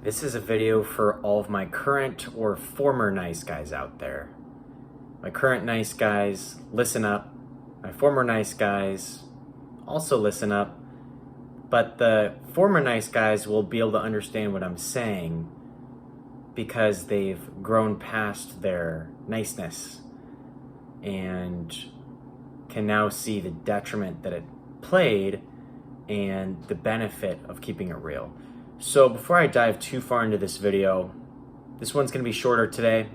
This is a video for all of my current or former nice guys out there. My current nice guys, listen up. My former nice guys, also listen up. But the former nice guys will be able to understand what I'm saying because they've grown past their niceness and can now see the detriment that it played and the benefit of keeping it real. So before I dive too far into this video, this one's gonna be shorter today.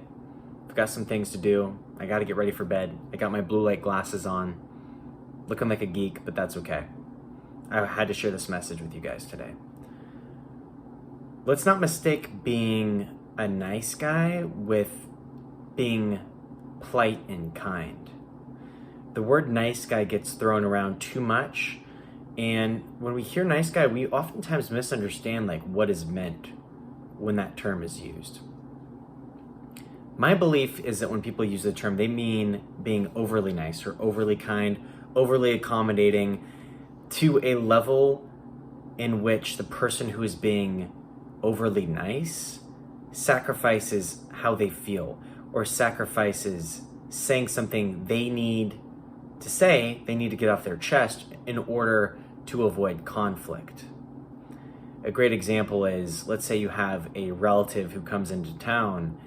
I've got some things to do. I gotta get ready for bed. I got my blue light glasses on, looking like a geek, but that's okay. I had to share this message with you guys today. Let's not mistake being a nice guy with being polite and kind. The word nice guy gets thrown around too much, and when we hear nice guy, we oftentimes misunderstand what is meant when that term is used. My belief is that when people use the term, they mean being overly nice or overly kind, overly accommodating to a level in which the person who is being overly nice sacrifices how they feel or sacrifices saying something they need to say, they need to get off their chest in order to avoid conflict. A great example is, let's say you have a relative who comes into town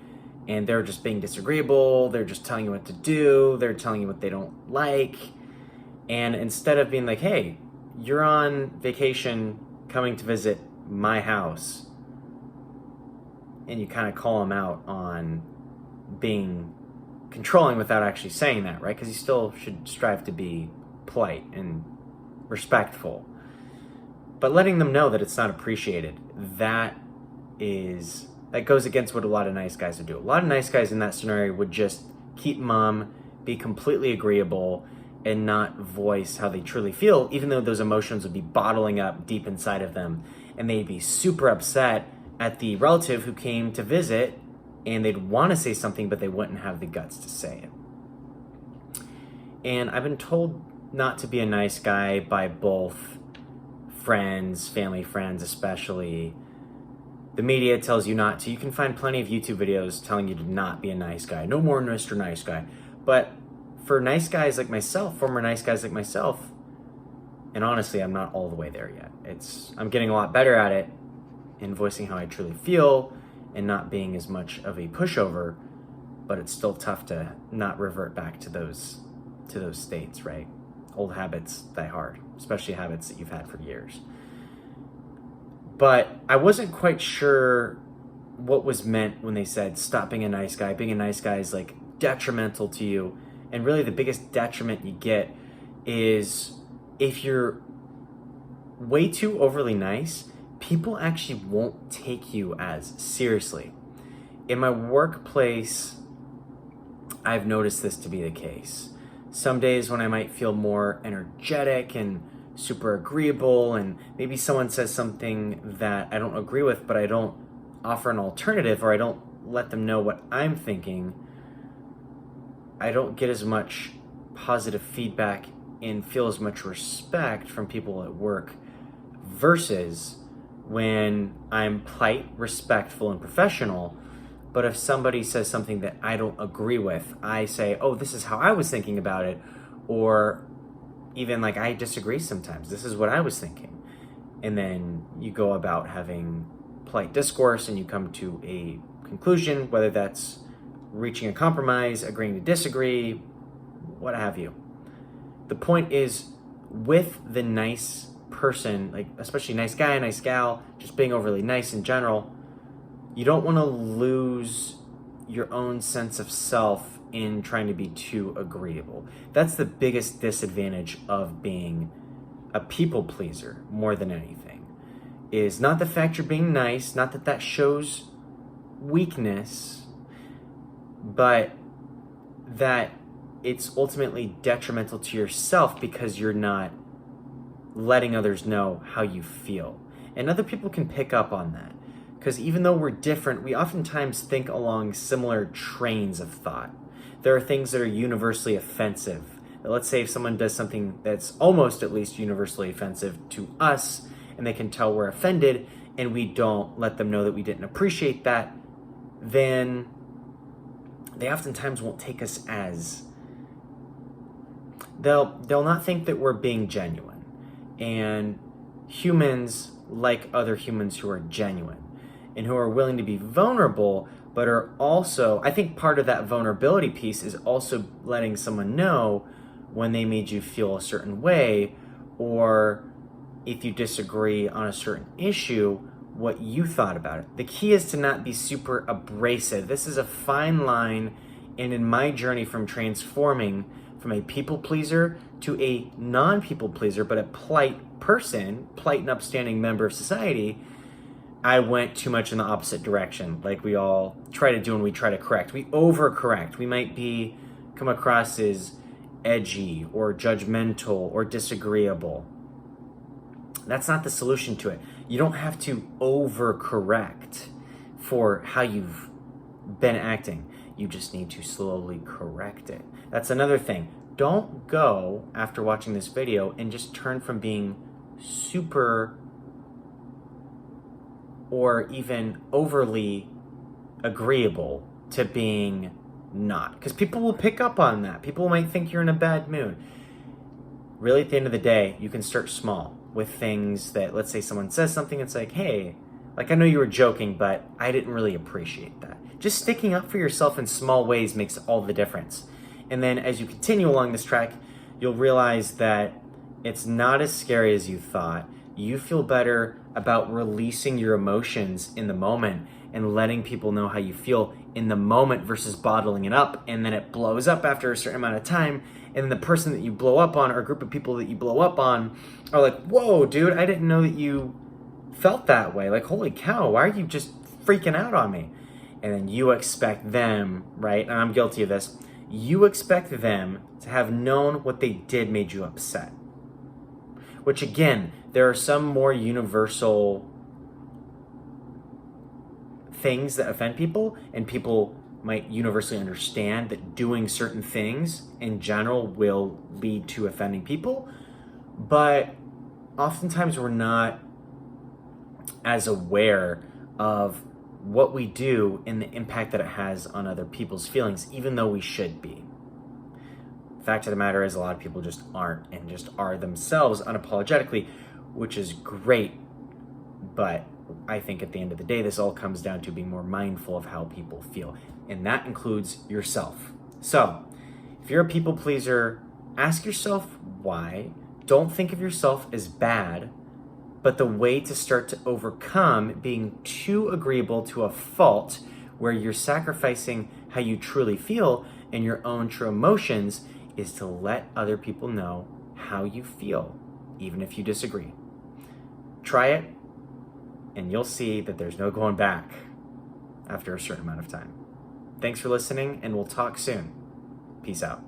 and they're just being disagreeable, they're just telling you what to do, they're telling you what they don't like, and instead of being like, hey, you're on vacation coming to visit my house, and you kind of call them out on being controlling without actually saying that, right? Because you still should strive to be polite and respectful. But letting them know that it's not appreciated, that goes against what a lot of nice guys would do. A lot of nice guys in that scenario would just keep mum, be completely agreeable, and not voice how they truly feel, even though those emotions would be bottling up deep inside of them. And they'd be super upset at the relative who came to visit, and they'd want to say something, but they wouldn't have the guts to say it. And I've been told not to be a nice guy by both friends, family friends especially. The media tells you not to. You can find plenty of YouTube videos telling you to not be a nice guy. No more Mr. Nice Guy. But for nice guys like myself, former nice guys like myself, and honestly, I'm not all the way there yet. I'm getting a lot better at it in voicing how I truly feel and not being as much of a pushover, but it's still tough to not revert back to those states, right? Old habits die hard, especially habits that you've had for years. But I wasn't quite sure what was meant when they said stop being a nice guy. Being a nice guy is detrimental to you. And really the biggest detriment you get is if you're way too overly nice, people actually won't take you as seriously. In my workplace, I've noticed this to be the case. Some days when I might feel more energetic and super agreeable, and maybe someone says something that I don't agree with, but I don't offer an alternative, or I don't let them know what I'm thinking, I don't get as much positive feedback and feel as much respect from people at work versus when I'm polite, respectful, and professional. But if somebody says something that I don't agree with, I say, oh, this is how I was thinking about it. Or even I disagree sometimes. This is what I was thinking. And then you go about having polite discourse and you come to a conclusion, whether that's reaching a compromise, agreeing to disagree, what have you. The point is, with the nice person, especially nice guy, nice gal, just being overly nice in general, you don't want to lose your own sense of self in trying to be too agreeable. That's the biggest disadvantage of being a people pleaser more than anything, is not the fact you're being nice, not that shows weakness, but that it's ultimately detrimental to yourself because you're not letting others know how you feel. And other people can pick up on that. Because even though we're different, we oftentimes think along similar trains of thought. There are things that are universally offensive. Let's say if someone does something that's almost at least universally offensive to us, and they can tell we're offended, and we don't let them know that we didn't appreciate that, then they oftentimes won't take us as, they'll not think that we're being genuine. And humans like other humans who are genuine and who are willing to be vulnerable, but are also, I think part of that vulnerability piece is also letting someone know when they made you feel a certain way, or if you disagree on a certain issue, what you thought about it. The key is to not be super abrasive. This is a fine line, and in my journey from transforming from a people pleaser to a non-people pleaser, but a polite person, polite and upstanding member of society, I went too much in the opposite direction, like we all try to do when we try to correct. We overcorrect. We might come across as edgy or judgmental or disagreeable. That's not the solution to it. You don't have to overcorrect for how you've been acting. You just need to slowly correct it. That's another thing. Don't go after watching this video and just turn from being super or even overly agreeable to being not. Because people will pick up on that. People might think you're in a bad mood. Really, at the end of the day, you can start small with things that, let's say someone says something, it's like, hey, like I know you were joking, but I didn't really appreciate that. Just sticking up for yourself in small ways makes all the difference. And then as you continue along this track, you'll realize that it's not as scary as you thought. You feel better about releasing your emotions in the moment and letting people know how you feel in the moment versus bottling it up, and then it blows up after a certain amount of time, and then the person that you blow up on or a group of people that you blow up on are like, whoa, dude, I didn't know that you felt that way. Like, holy cow, why are you just freaking out on me? And then you expect them, right, and I'm guilty of this, you expect them to have known what they did made you upset. Which again, there are some more universal things that offend people, and people might universally understand that doing certain things in general will lead to offending people. But oftentimes we're not as aware of what we do and the impact that it has on other people's feelings, even though we should be. The fact of the matter is a lot of people just aren't, and just are themselves unapologetically, which is great. But I think at the end of the day, this all comes down to being more mindful of how people feel. And that includes yourself. So if you're a people pleaser, ask yourself why. Don't think of yourself as bad, but the way to start to overcome being too agreeable to a fault where you're sacrificing how you truly feel and your own true emotions is to let other people know how you feel, even if you disagree. Try it, and you'll see that there's no going back after a certain amount of time. Thanks for listening, and we'll talk soon. Peace out.